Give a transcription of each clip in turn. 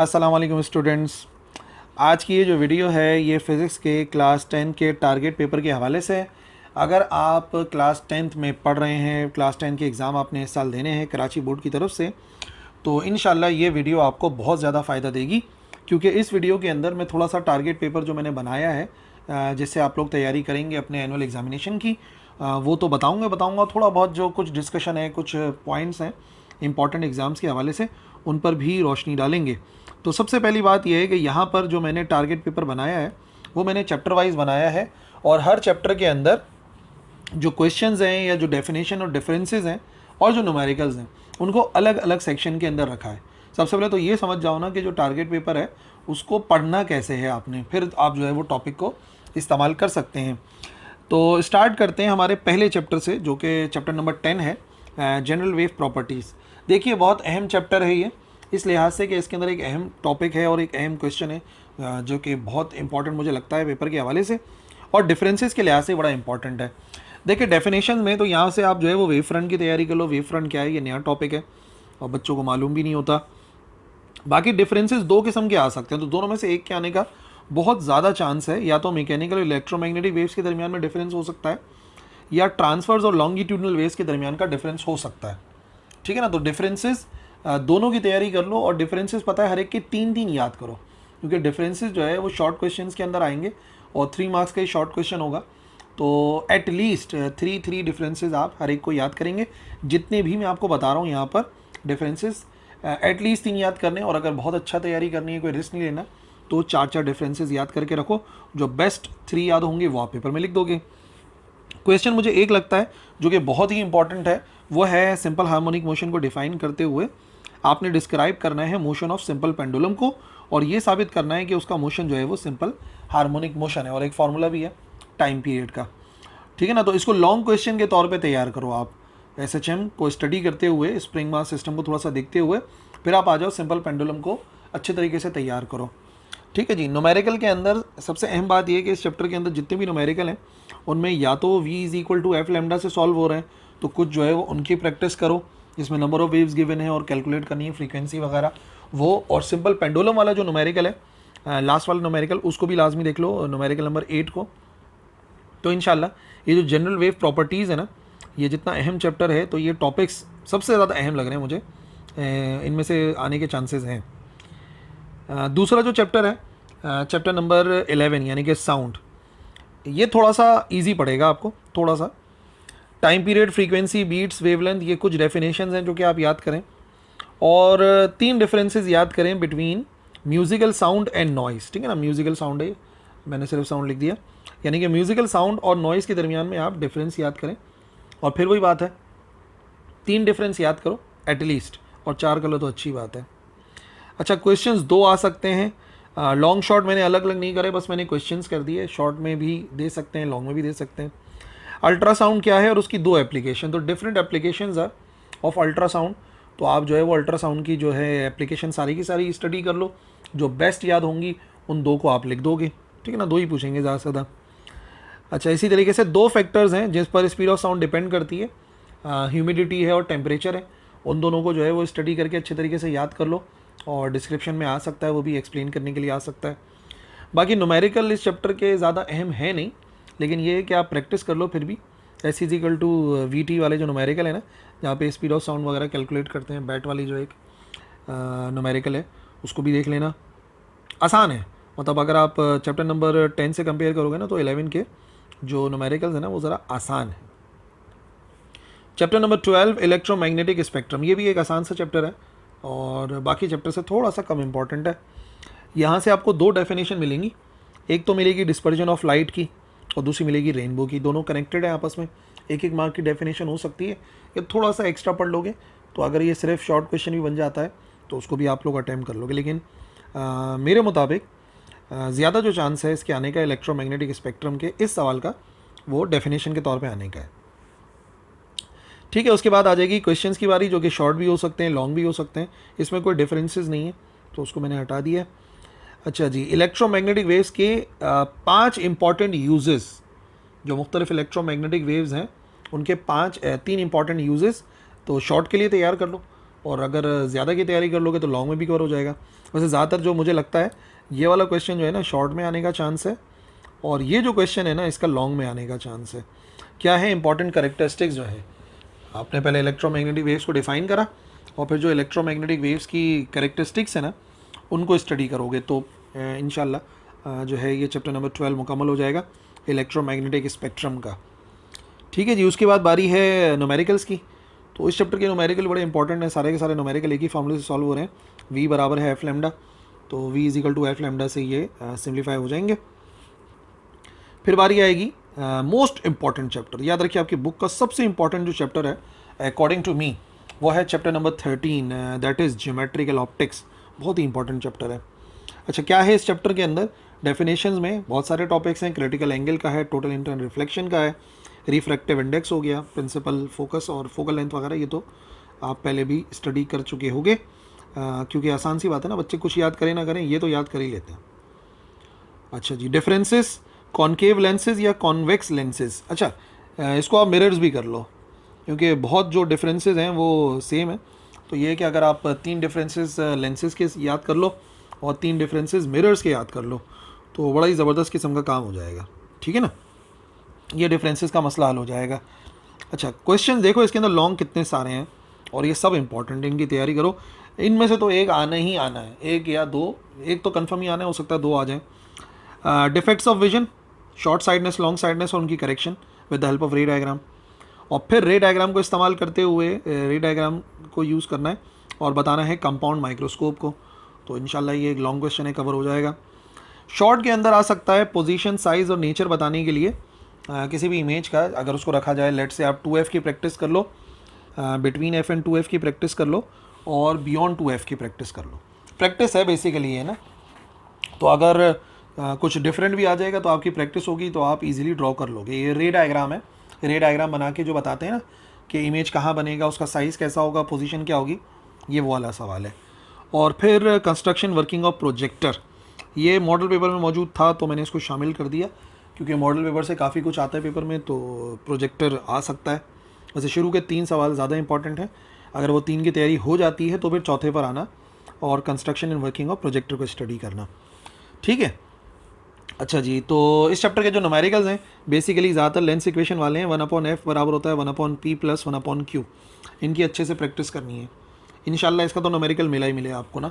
अस्सलाम वालेकुम स्टूडेंट्स। आज की ये जो वीडियो है ये फ़िज़िक्स के क्लास 10 के टारगेट पेपर के हवाले से है। अगर आप क्लास 10th में पढ़ रहे हैं, क्लास 10 के एग्ज़ाम आपने इस साल देने हैं कराची बोर्ड की तरफ से, तो इंशाल्लाह ये वीडियो आपको बहुत ज़्यादा फ़ायदा देगी, क्योंकि इस वीडियो के अंदर मैं थोड़ा सा टारगेट पेपर जो मैंने बनाया है जिससे आप लोग तैयारी करेंगे अपने एनुअल एग्ज़ामिनेशन की, वो तो बताऊँगा थोड़ा बहुत जो कुछ डिस्कशन है, कुछ पॉइंट्स हैं इंपॉर्टेंट एग्ज़ाम्स के हवाले से, उन पर भी रोशनी डालेंगे। तो सबसे पहली बात यह है कि यहाँ पर जो मैंने टारगेट पेपर बनाया है वो मैंने चैप्टर वाइज बनाया है, और हर चैप्टर के अंदर जो क्वेश्चंस हैं या जो डेफिनेशन और डिफरेंसेस हैं और जो न्यूमेरिकल्स हैं उनको अलग अलग सेक्शन के अंदर रखा है। सबसे पहले तो ये समझ जाओ ना कि जो टारगेट पेपर है उसको पढ़ना कैसे है आपने, फिर आप जो है वो टॉपिक को इस्तेमाल कर सकते हैं। तो स्टार्ट करते हैं हमारे पहले चैप्टर से, जो कि चैप्टर नंबर 10 है, जनरल वेव प्रॉपर्टीज़। देखिए बहुत अहम चैप्टर है ये, इस लिहाज से कि इसके अंदर एक अहम टॉपिक है और एक अहम क्वेश्चन है जो कि बहुत इंपॉर्टेंट मुझे लगता है पेपर के हवाले से, और डिफरेंसेस के लिहाज से बड़ा इंपॉर्टेंट है। देखिए डेफिनेशन में तो यहाँ से आप जो है वो वेव फ्रंट की तैयारी कर लो। वेव फ्रंट क्या है, ये नया टॉपिक है और बच्चों को मालूम भी नहीं होता। बाकी डिफरेंसेस दो किस्म के आ सकते हैं, तो दोनों में से एक के आने का बहुत ज़्यादा चांस है। या तो मैकेनिकल और इलेक्ट्रोमैग्नेटिक वेव्स के दरमियान में डिफरेंस हो सकता है, या ट्रांसफर्स और लॉन्गिट्यूडनल वेव्स के दरमियान का डिफरेंस हो सकता है। ठीक है ना। तो डिफरेंसेस दोनों की तैयारी कर लो, और डिफरेंसेस पता है हर एक के 3 याद करो, क्योंकि डिफरेंसेस जो है वो शॉर्ट क्वेश्चंस के अंदर आएंगे और 3 मार्क्स का ही शॉर्ट क्वेश्चन होगा। तो एटलीस्ट 3 डिफरेंसेस आप हर एक को याद करेंगे। जितने भी मैं आपको बता रहा हूँ यहाँ पर डिफरेंसेस एटलीस्ट 3 याद करने, और अगर बहुत अच्छा तैयारी करनी है, कोई रिस्क नहीं लेना, तो 4 डिफरेंसेस याद करके रखो। जो बेस्ट 3 याद होंगे वो आप पेपर में लिख दोगे। क्वेश्चन मुझे एक लगता है जो कि बहुत ही इंपॉर्टेंट है, वो है सिंपल हार्मोनिक मोशन को डिफाइन करते हुए आपने डिस्क्राइब करना है मोशन ऑफ सिंपल पेंडुलम को, और ये साबित करना है कि उसका मोशन जो है वो सिंपल हार्मोनिक मोशन है, और एक फार्मूला भी है टाइम पीरियड का। ठीक है ना। तो इसको लॉन्ग क्वेश्चन के तौर पे तैयार करो आप, एसएचएम को स्टडी करते हुए, स्प्रिंग मास सिस्टम को थोड़ा सा देखते हुए, फिर आप आ जाओ सिंपल पेंडुलम को अच्छे तरीके से तैयार करो। ठीक है जी। न्यूमेरिकल के अंदर सबसे अहम बात यह है कि इस चैप्टर के अंदर जितने भी न्यूमेरिकल हैं उनमें या तो v = f लैम्डा से सॉल्व हो रहे हैं, तो कुछ जो है वो उनकी प्रैक्टिस करो जिसमें नंबर ऑफ वेव्स गिवन है और कैलकुलेट करनी है फ्रीक्वेंसी वगैरह वो, और सिंपल पेंडुलम वाला जो न्यूमेरिकल है लास्ट वाला न्यूमेरिकल, उसको भी लाजमी देख लो, न्यूमेरिकल नंबर 8 को। तो इंशाल्लाह ये जो जनरल वेव प्रॉपर्टीज़ है ना, ये जितना अहम चैप्टर है, तो ये टॉपिक्स सबसे ज़्यादा अहम लग रहे हैं मुझे, इनमें से आने के चांसेस हैं। दूसरा जो चैप्टर है चैप्टर नंबर 11 यानी कि साउंड, ये थोड़ा सा इजी पड़ेगा आपको, थोड़ा सा time period, frequency, beats, wavelength, ये कुछ डेफिनेशंस हैं जो कि आप याद करें, और 3 डिफरेंसेस याद करें between musical sound and noise. ठीक है ना। म्यूज़िकल साउंड है, मैंने सिर्फ साउंड लिख दिया, यानी कि म्यूज़िकल साउंड और नॉइज़ के दरमियान में आप डिफरेंस याद करें, और फिर वही बात है 3 डिफरेंस याद करो एटलीस्ट, और 4 कर लो तो अच्छी बात है। अच्छा, क्वेश्चंस 2 आ सकते हैं। लॉन्ग शॉर्ट मैंने अलग अलग नहीं करे, बस मैंने क्वेश्चंस कर दिए। शॉर्ट में भी दे सकते हैं, लॉन्ग में भी दे सकते हैं। अल्ट्रासाउंड क्या है और उसकी 2 एप्लीकेशन, तो different applications are of ultrasound. तो आप जो है वो अल्ट्रासाउंड की जो है एप्लीकेशन सारी की सारी स्टडी कर लो, जो बेस्ट याद होंगी उन 2 को आप लिख दोगे। ठीक है ना। 2 ही पूछेंगे ज़्यादा से ज़्यादा। अच्छा, इसी तरीके से 2 फैक्टर्स हैं जिस पर स्पीड ऑफ साउंड डिपेंड करती है, ह्यूमिडिटी है और टेम्परेचर है। उन दोनों को जो है वो स्टडी करके अच्छे तरीके से याद कर लो, और डिस्क्रिप्शन में आ सकता है, वो भी एक्सप्लेन करने के लिए आ सकता है। बाकी न्यूमेरिकल इस चैप्टर के ज़्यादा अहम है नहीं, लेकिन ये है कि आप प्रैक्टिस कर लो फिर भी। S = VT वाले जो न्यूमेरिकल है ना, जहाँ पे स्पीड ऑफ साउंड वगैरह कैलकुलेट करते हैं, बैट वाली जो एक न्यूमेरिकल है, उसको भी देख लेना। आसान है, मतलब अगर आप चैप्टर नंबर 10 से कंपेयर करोगे ना, तो 11 के जो न्यूमेरिकल्स है ना वो ज़रा आसान है। चैप्टर नंबर 12 इलेक्ट्रोमैग्नेटिक स्पेक्ट्रम, ये भी एक आसान सा चैप्टर है और बाकी चैप्टर से थोड़ा सा कम इम्पॉर्टेंट है। यहाँ से आपको 2 डेफिनेशन मिलेंगी, एक तो मिलेगी डिस्पर्जन ऑफ लाइट की और दूसरी मिलेगी रेनबो की। दोनों कनेक्टेड है आपस में, 1 मार्क की डेफिनेशन हो सकती है। ये थोड़ा सा एक्स्ट्रा पढ़ लोगे तो अगर ये सिर्फ शॉर्ट क्वेश्चन भी बन जाता है तो उसको भी आप लोग अटैम्प्ट कर लोगे, लेकिन मेरे मुताबिक ज़्यादा जो चांस है इसके आने का इलेक्ट्रोमैग्नेटिक स्पेक्ट्रम के इस सवाल का, वो डेफिनेशन के तौर पे आने का है। ठीक है। उसके बाद आ जाएगी क्वेश्चंस की बारी, जो कि शॉर्ट भी हो सकते हैं, लॉन्ग भी हो सकते हैं, इसमें कोई डिफरेंसेस नहीं है, तो उसको मैंने हटा दिया। अच्छा जी, इलेक्ट्रोमैग्नेटिक वेव्स के 5 इंपॉर्टेंट यूजेस, जो मुख्तलिफ इलेक्ट्रोमैग्नेटिक वेव्स हैं उनके 3 इंपॉर्टेंट यूजेस, तो शॉर्ट के लिए तैयार कर लो, और अगर ज़्यादा की तैयारी कर लोगे तो लॉन्ग में भी कवर हो जाएगा। वैसे ज़्यादातर जो मुझे लगता है ये वाला क्वेश्चन जो है ना शॉर्ट में आने का चांस है, और ये जो क्वेश्चन है ना इसका लॉन्ग में आने का चांस है। क्या है इंपॉर्टेंट करेक्टरिस्टिक्स जो है, आपने पहले इलेक्ट्रोमैग्नेटिक वेव्स को डिफाइन करा और फिर जो इलेक्ट्रोमैग्नेटिक वेव्स की करेक्टरिस्टिक्स है ना उनको स्टडी करोगे तो इंशाल्लाह जो है ये चैप्टर नंबर 12 मुकम्मल हो जाएगा इलेक्ट्रोमैग्नेटिक स्पेक्ट्रम का। ठीक है जी। उसके बाद बारी है न्यूमेरिकल्स की। तो इस चैप्टर के न्यूमेरिकल बड़े इंपॉर्टेंट हैं, सारे के सारे न्यूमेरिकल एक ही फॉर्मूले से सॉल्व हो रहे हैं। v बराबर है एफ लेमडा, तो v is equal to F lambda से ये सिम्प्लीफाई हो जाएंगे। फिर बारी आएगी मोस्ट इंपॉर्टेंट चैप्टर, याद रखिए आपकी बुक का सबसे इंपॉर्टेंट जो चैप्टर है अकॉर्डिंग टू मी वो है chapter number 13, that is geometrical optics. बहुत ही इंपॉर्टेंट चैप्टर है। अच्छा, क्या है इस चैप्टर के अंदर? डेफिनेशंस में बहुत सारे टॉपिक्स हैं, क्रिटिकल एंगल का है, टोटल इंटरनल रिफ्लेक्शन का है, रिफ्रैक्टिव इंडेक्स हो गया, प्रिंसिपल फोकस और फोकल लेंथ वगैरह, ये तो आप पहले भी स्टडी कर चुके होंगे, क्योंकि आसान सी बात है ना, बच्चे कुछ याद करें ना करें ये तो याद कर ही लेते हैं। अच्छा जी, डिफरेंसेस कॉन्केव लेंसेज या कॉन्वेक्स लेंसेज। अच्छा, इसको आप मिरर्स भी कर लो, क्योंकि बहुत जो डिफरेंसेस हैं वो सेम है। तो ये है कि अगर आप 3 डिफरेंसेस लेंसेज के याद कर लो और 3 डिफरेंसेस मिरर्स के याद कर लो तो बड़ा ही ज़बरदस्त किस्म का काम हो जाएगा। ठीक है ना, ये डिफरेंसेस का मसला हल हो जाएगा। अच्छा, क्वेश्चन देखो इसके अंदर लॉन्ग कितने सारे हैं और ये सब इंपॉर्टेंट है, इनकी तैयारी करो। इनमें से तो एक आना ही आना है, एक या दो, एक तो कन्फर्म ही आना है, हो सकता है 2 आ जाएँ। Defects of vision, short sightedness, long sightedness और उनकी correction with the help of रे डायग्राम। और फिर रे डायग्राम को इस्तेमाल करते हुए रे डायग्राम को यूज़ करना है और बताना है कंपाउंड माइक्रोस्कोप को। तो इंशाल्लाह ये एक लॉन्ग क्वेश्चन है, कवर हो जाएगा। शॉर्ट के अंदर आ सकता है पोजीशन, साइज़ और नेचर बताने के लिए किसी भी इमेज का अगर उसको रखा जाए, लेट से आप 2f की प्रैक्टिस कर लो, बिटवीन f एंड 2f की प्रैक्टिस कर लो और बियॉन्ड 2f की प्रैक्टिस कर लो। प्रैक्टिस है बेसिकली है ना, तो अगर कुछ डिफरेंट भी आ जाएगा तो आपकी प्रैक्टिस होगी तो आप इजीली ड्रॉ कर लोगे। ये रे डायग्राम है, रे डायग्राम बना के जो बताते हैं ना कि इमेज कहाँ बनेगा, उसका साइज़ कैसा होगा, पोजीशन क्या होगी, ये वो वाला सवाल है। और फिर कंस्ट्रक्शन वर्किंग ऑफ प्रोजेक्टर, ये मॉडल पेपर में मौजूद था तो मैंने इसको शामिल कर दिया, क्योंकि मॉडल पेपर से काफ़ी कुछ आता है पेपर में, तो प्रोजेक्टर आ सकता है। वैसे शुरू के 3 सवाल ज़्यादा इंपॉर्टेंट हैं, अगर वो 3 की तैयारी हो जाती है तो फिर चौथे पर आना और construction and working of projector को स्टडी करना। ठीक है। अच्छा जी, तो इस चैप्टर के जो न्यूमेरिकल्स हैं बेसिकली ज़्यादातर लेंस इक्वेशन वाले हैं। 1/f बराबर होता है 1/p + 1/q। इनकी अच्छे से प्रैक्टिस करनी है इंशाल्लाह। इसका तो न्यूमेरिकल मिला ही मिले आपको ना,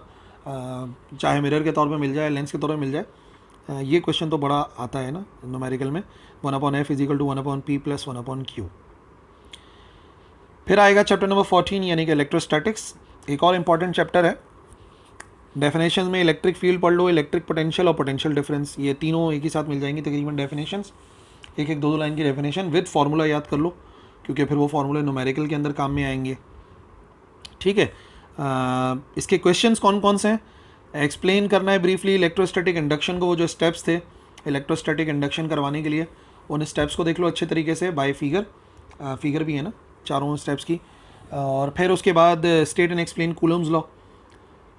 चाहे मिरर के तौर पे मिल जाए, लेंस के तौर पे मिल जाए। ये क्वेश्चन तो बड़ा आता है ना न्यूमेरिकल में, 1/f = 1/p + 1/q। फिर आएगा चैप्टर नंबर 14 यानी कि इलेक्ट्रोस्टैटिक्स, एक और इम्पॉर्टेंट चैप्टर है। डेफिनेशन में इलेक्ट्रिक फील्ड पढ़ लो, इलेक्ट्रिक पोटेंशियल और पोटेंशियल डिफरेंस, ये तीनों एक ही साथ मिल जाएंगी तकरीबन डेफिनेशंस। एक 2 लाइन की डेफिनेशन विद फार्मूला याद कर लो, क्योंकि फिर वो फार्मूले न्यूमेरिकल के अंदर काम में आएंगे। ठीक है। इसके क्वेश्चंस कौन कौन से हैं एक्सप्लेन करना है ब्रीफली। इलेक्ट्रोस्टैटिक इंडक्शन को, वो जो स्टेप्स थे इलेक्ट्रोस्टैटिक इंडक्शन करवाने के लिए, उन स्टेप्स को देख लो अच्छे तरीके से बाय फिगर, फिगर भी है ना चारों स्टेप्स की। और फिर उसके बाद state and explain Coulomb's law,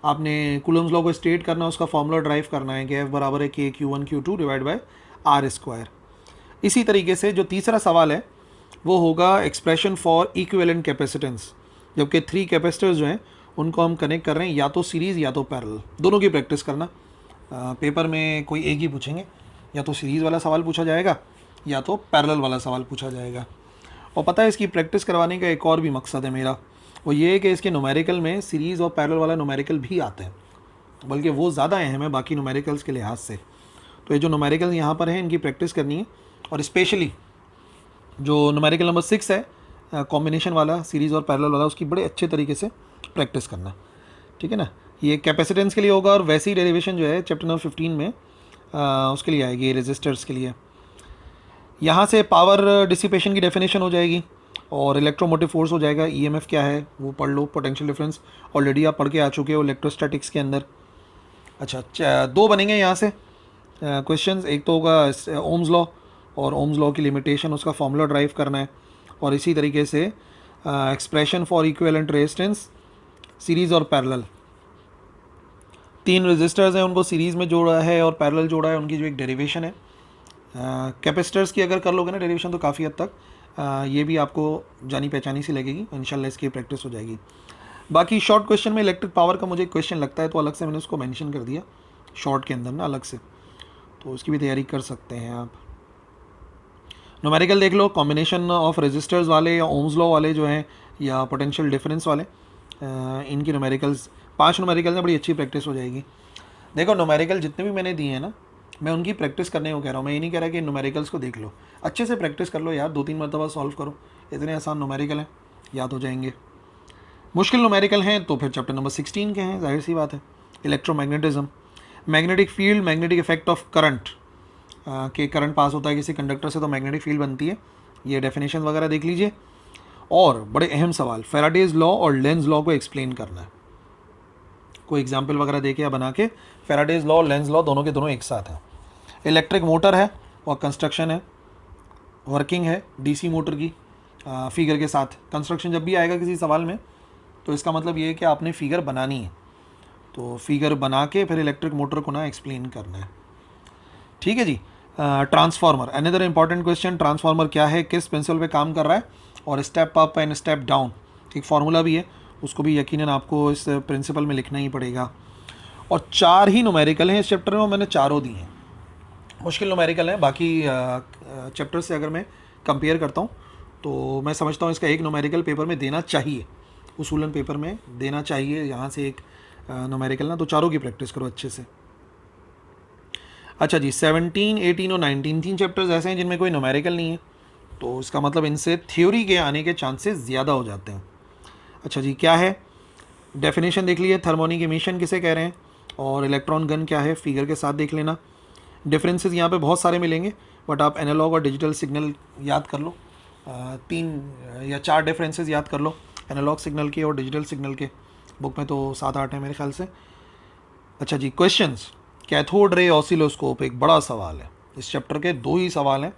आपने कूलम्स लॉ को स्टेट करना, उसका फॉर्मूला ड्राइव करना है कि F बराबर है KQ1Q2 डिवाइड बाय R²। इसी तरीके से जो तीसरा सवाल है वो होगा एक्सप्रेशन फॉर इक्विवेलेंट कैपेसिटेंस, जबकि 3 कैपेसिटर्स जो हैं उनको हम कनेक्ट कर रहे हैं या तो सीरीज़ या तो पैरेलल, दोनों की प्रैक्टिस करना। पेपर में कोई एक ही पूछेंगे, या तो सीरीज़ वाला सवाल पूछा जाएगा या तो पैरेलल वाला सवाल पूछा जाएगा। और पता है इसकी प्रैक्टिस करवाने का एक और भी मकसद है मेरा, वो ये है कि इसके न्यूमेरिकल में सीरीज़ और पैरेलल वाला न्यूमेरिकल भी आते हैं, बल्कि वो ज़्यादा अहम है बाकी न्यूमेरिकल्स के लिहाज से। तो ये जो न्यूमेरिकल यहाँ पर हैं इनकी प्रैक्टिस करनी है, और स्पेशली जो न्यूमेरिकल नंबर 6 है कॉम्बिनेशन वाला, सीरीज़ और पैरेलल वाला, उसकी बड़े अच्छे तरीके से प्रैक्टिस करना। ठीक है ना, ये कैपेसिटेंस के लिए होगा। और वैसी डेरिवेशन जो है चैप्टर नंबर 15 में उसके लिए आएगी, रेजिस्टर्स के लिए। यहाँ से पावर डिसिपेशन की डेफिनेशन हो जाएगी और इलेक्ट्रोमोटिव फोर्स हो जाएगा, ईएमएफ क्या है वो पढ़ लो, पोटेंशियल डिफरेंस ऑलरेडी आप पढ़ के आ चुके हो इलेक्ट्रोस्टैटिक्स के अंदर। अच्छा, 2 बनेंगे यहाँ से क्वेश्चंस, एक तो होगा ओम्स लॉ और ओम्स लॉ की लिमिटेशन, उसका फॉर्मूला ड्राइव करना है। और इसी तरीके से expression for equivalent resistance, series और पैरेलल, 3 रेजिस्टर्स हैं उनको सीरीज़ में जोड़ा है और पैरेलल जोड़ा है, उनकी जो एक डेरिवेशन है। कैपेसिटर्स की अगर कर लोगे ना डेरिवेशन तो काफ़ी हद तक ये भी आपको जानी पहचानी सी लगेगी, इंशाल्लाह इसकी प्रैक्टिस हो जाएगी। बाकी शॉर्ट क्वेश्चन में इलेक्ट्रिक पावर का मुझे क्वेश्चन लगता है तो अलग से मैंने उसको मेंशन कर दिया शॉर्ट के अंदर ना अलग से, तो उसकी भी तैयारी कर सकते हैं आप। न्यूमेरिकल देख लो, कॉम्बिनेशन ऑफ रेजिस्टर्स वाले या ओम्स लॉ वाले जो हैं या पोटेंशियल डिफरेंस वाले, इनकी न्यूमेरिकल्स 5 न्यूमेरिकल में बड़ी अच्छी प्रैक्टिस हो जाएगी। देखो न्यूमेरिकल जितने भी मैंने दिए हैं ना, मैं उनकी प्रैक्टिस करने को कह रहा हूँ, मैं ये नहीं कह रहा कि न्यूमेरिकल्स को देख लो, अच्छे से प्रैक्टिस कर लो यार, 2-3 मरतबा सॉल्व करो, इतने आसान न्यूमेरिकल हैं, याद हो जाएंगे। मुश्किल न्यूमेरिकल हैं तो फिर चैप्टर नंबर 16 के हैं, जाहिर सी बात है। Electromagnetism, magnetic field, magnetic effect of current, कि करंट पास होता है किसी कंडक्टर से तो मैग्नेटिक फील्ड बनती है, ये डेफिनेशन वगैरह देख लीजिए। और बड़े अहम सवाल, फैराडेज लॉ और लेंज लॉ को एक्सप्लेन करना है, कोई एग्जाम्पल वगैरह दे के या बना के। फैराडेज लॉ और लेंज लॉ दोनों के दोनों एक साथ हैं। इलेक्ट्रिक मोटर है और कंस्ट्रक्शन है, वर्किंग है डीसी मोटर की फिगर के साथ। कंस्ट्रक्शन जब भी आएगा किसी सवाल में तो इसका मतलब ये है कि आपने फिगर बनानी है, तो फिगर बना के फिर इलेक्ट्रिक मोटर को ना एक्सप्लेन करना है, ठीक है जी। Transformer, another important question, transformer क्या है, किस प्रिंसिपल पे काम कर रहा है, और step up and step down एक फार्मूला भी है, उसको भी यकीनन आपको इस प्रिंसिपल में लिखना ही पड़ेगा। और 4 ही न्यूमेरिकल हैं इस चैप्टर में, मैंने चारों दी हैं, मुश्किल न्यूमेरिकल हैं। बाकी चैप्टर से अगर मैं कंपेयर करता हूँ तो मैं समझता हूँ इसका एक न्यूमेरिकल पेपर में देना चाहिए, उसूलन पेपर में देना चाहिए यहाँ से एक न्यूमेरिकल ना, तो चारों की प्रैक्टिस करो अच्छे से। अच्छा जी, 17, 18 और 19 3 चैप्टर्स ऐसे हैं जिनमें कोई न्यूमेरिकल नहीं है, तो इसका मतलब इनसे थ्योरी के आने के चांसेस ज़्यादा हो जाते हैं। अच्छा जी, क्या है डेफिनेशन देख लिए, थर्मोनिक एमिशन किसे कह रहे हैं, और इलेक्ट्रॉन गन क्या है, फिगर के साथ देख लेना। डिफरेंसेस यहाँ पे बहुत सारे मिलेंगे, बट आप एनालॉग और डिजिटल सिग्नल याद कर लो, 3 या 4 डिफरेंसेस याद कर लो एनालॉग सिग्नल के और डिजिटल सिग्नल के, बुक में तो 7-8 है मेरे ख्याल से। अच्छा जी, क्वेश्चंस, कैथोड रे ऑसिलोस्कोप एक बड़ा सवाल है, इस चैप्टर के 2 ही सवाल हैं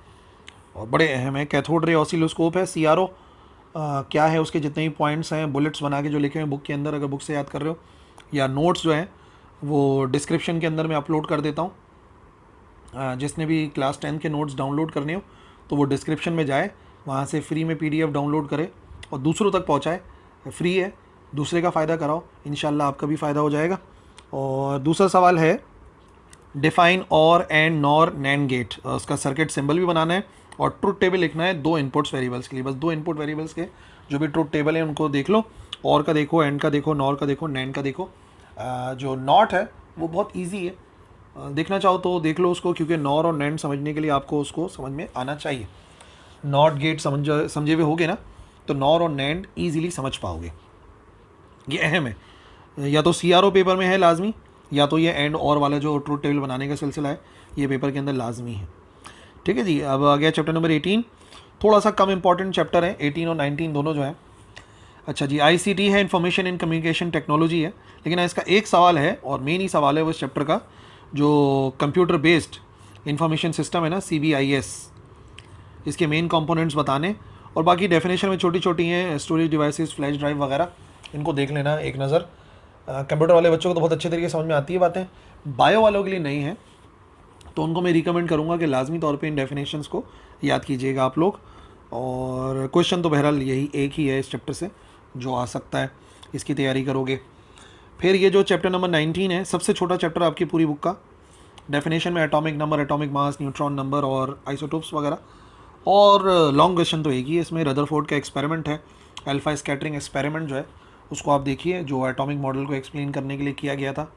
और बड़े अहम है। कैथोड रे ऑसिलोस्कोप है, CRO क्या है, उसके जितने भी पॉइंट्स हैं बुलेट्स बना के जो लिखे हुए बुक के अंदर, अगर बुक से याद कर रहे हो, या नोट्स जो हैं वो डिस्क्रिप्शन के अंदर मैं अपलोड कर देता हूँ। जिसने भी क्लास 10 के नोट्स डाउनलोड करने हो तो वो डिस्क्रिप्शन में जाए, वहाँ से फ्री में PDF डाउनलोड करे और दूसरों तक पहुँचाए, फ्री है, दूसरे का फ़ायदा कराओ, इंशाल्लाह आपका भी फ़ायदा हो जाएगा। और दूसरा सवाल है डिफाइन और एंड नॉर नैंड गेट, उसका सर्किट सिंबल भी बनाना है और ट्रुथ टेबल लिखना है 2 इनपुट्स वेरिएबल्स के लिए, बस 2 इनपुट वेरिएबल्स के जो भी ट्रुथ टेबल है उनको देख लो, और का देखो, एंड का देखो, नॉर का देखो, नैंड का देखो। जो नॉट है वो बहुत ईजी है, देखना चाहो तो देख लो उसको, क्योंकि नॉर और नैंड समझने के लिए आपको उसको समझ में आना चाहिए। नॉट गेट समझे हुए होगे ना तो नॉर और नैंड ईजिली समझ पाओगे, ये अहम है। या तो CRO पेपर में है लाजमी, या तो ये एंड और वाला जो ट्रूथ टेबल बनाने का सिलसिला है ये पेपर के अंदर लाजमी है, ठीक है जी। अब आ गया चैप्टर नंबर 18, थोड़ा सा कम इंपॉर्टेंट चैप्टर है 18 और 19 दोनों जो है। अच्छा जी, ICT है, इंफॉर्मेशन इन कम्युनिकेशन टेक्नोलॉजी है, लेकिन इसका एक सवाल है और मेन ही सवाल है वो इस चैप्टर का, जो कंप्यूटर बेस्ड इंफॉर्मेशन सिस्टम है ना, CBIS, इसके मेन कंपोनेंट्स बताने, और बाकी डेफिनेशन में छोटी छोटी हैं, स्टोरेज डिवाइसेस, फ्लैश ड्राइव वगैरह, इनको देख लेना एक नज़र। कंप्यूटर वाले बच्चों को तो बहुत अच्छे तरीके से समझ में आती है बातें, बायो वालों के लिए नहीं है, तो उनको मैं रिकमेंड करूँगा कि लाजमी तौर पे इन डेफिनेशंस को याद कीजिएगा आप लोग। और क्वेश्चन तो बहरहाल यही एक ही है इस चैप्टर से जो आ सकता है, इसकी तैयारी करोगे। फिर ये जो चैप्टर नंबर 19 है, सबसे छोटा चैप्टर आपकी पूरी बुक का, डेफिनेशन में atomic number, atomic mass, neutron number और आइसोटोप्स वगैरह, और लॉन्ग क्वेश्चन तो एक ही है इसमें, रदरफोर्ड का एक्सपेरिमेंट है, अल्फा स्कैटरिंग एक्सपेरिमेंट जो है उसको आप देखिए, जो एटॉमिक मॉडल को एक्सप्लेन करने के लिए किया गया था।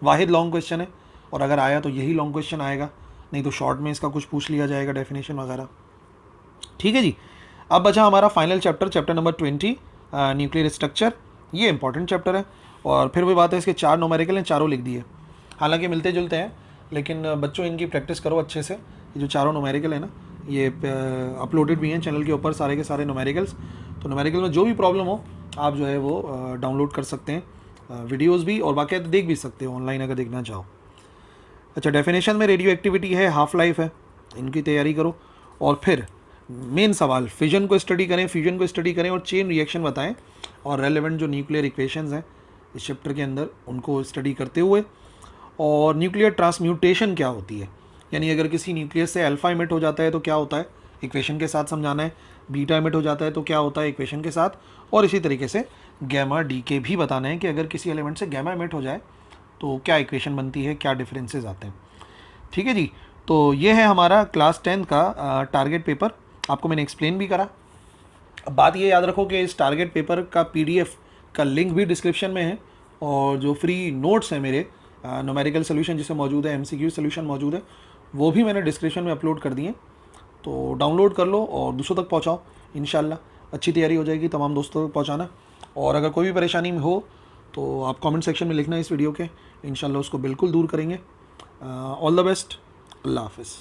वाहिद लॉन्ग क्वेश्चन है, और अगर आया तो यही लॉन्ग क्वेश्चन आएगा, नहीं तो शॉर्ट में इसका कुछ पूछ लिया जाएगा डेफिनेशन वगैरह, ठीक है जी। अब बचा हमारा final chapter, chapter number 20, nuclear structure, ये इंपॉर्टेंट चैप्टर है। और फिर वही बात है, इसके 4 न्यूमेरिकल हैं, चारों लिख दिए, हालांकि मिलते जुलते हैं, लेकिन बच्चों इनकी प्रैक्टिस करो अच्छे से। ये जो चारों न्यूमेरिकल है ना, ये अपलोडेड भी हैं चैनल के ऊपर सारे के सारे न्यूमेरिकल्स, तो न्यूमेरिकल में जो भी प्रॉब्लम हो आप जो है वो डाउनलोड कर सकते हैं, वीडियोस भी, और बाकी देख भी सकते हो ऑनलाइन अगर देखना चाहो। अच्छा, डेफिनेशन में रेडियो एक्टिविटी है, हाफ लाइफ है, इनकी तैयारी करो। और फिर मेन सवाल, फिजन को स्टडी करें, फ्यूजन को स्टडी करें और चेन रिएक्शन बताएं, और रेलेवेंट जो न्यूक्लियर इक्वेशंस हैं इस चैप्टर के अंदर उनको स्टडी करते हुए। और न्यूक्लियर ट्रांसम्यूटेशन क्या होती है, यानी अगर किसी न्यूक्लियस से अल्फा इमिट हो जाता है तो क्या होता है, इक्वेशन के साथ समझाना है, बीटा इमिट हो जाता है तो क्या होता है, इक्वेशन के साथ, और इसी तरीके से गैमा डी के भी बताना है कि अगर किसी एलिमेंट से गैमा एमिट हो जाए तो क्या इक्वेशन बनती है, क्या डिफरेंसेस आते हैं। ठीक है जी, तो ये है हमारा क्लास 10 का टारगेट पेपर, आपको मैंने एक्सप्लेन भी करा। अब बात ये याद रखो कि इस टारगेट पेपर का पीडीएफ का लिंक भी डिस्क्रिप्शन में है, और जो फ्री नोट्स हैं मेरे न्यूमेरिकल सोल्यूशन जिसमें मौजूद है, एमसीक्यू सोल्यूशन मौजूद है, वो भी मैंने डिस्क्रिप्शन में अपलोड कर दिए। तो डाउनलोड कर लो और दूसरों तक पहुंचाओ, इंशाल्लाह अच्छी तैयारी हो जाएगी तमाम दोस्तों तक पहुंचाना। और अगर कोई भी परेशानी में हो तो आप कमेंट सेक्शन में लिखना इस वीडियो के, इंशाल्लाह उसको बिल्कुल दूर करेंगे। ऑल द बेस्ट, अल्लाह हाफ़िज़।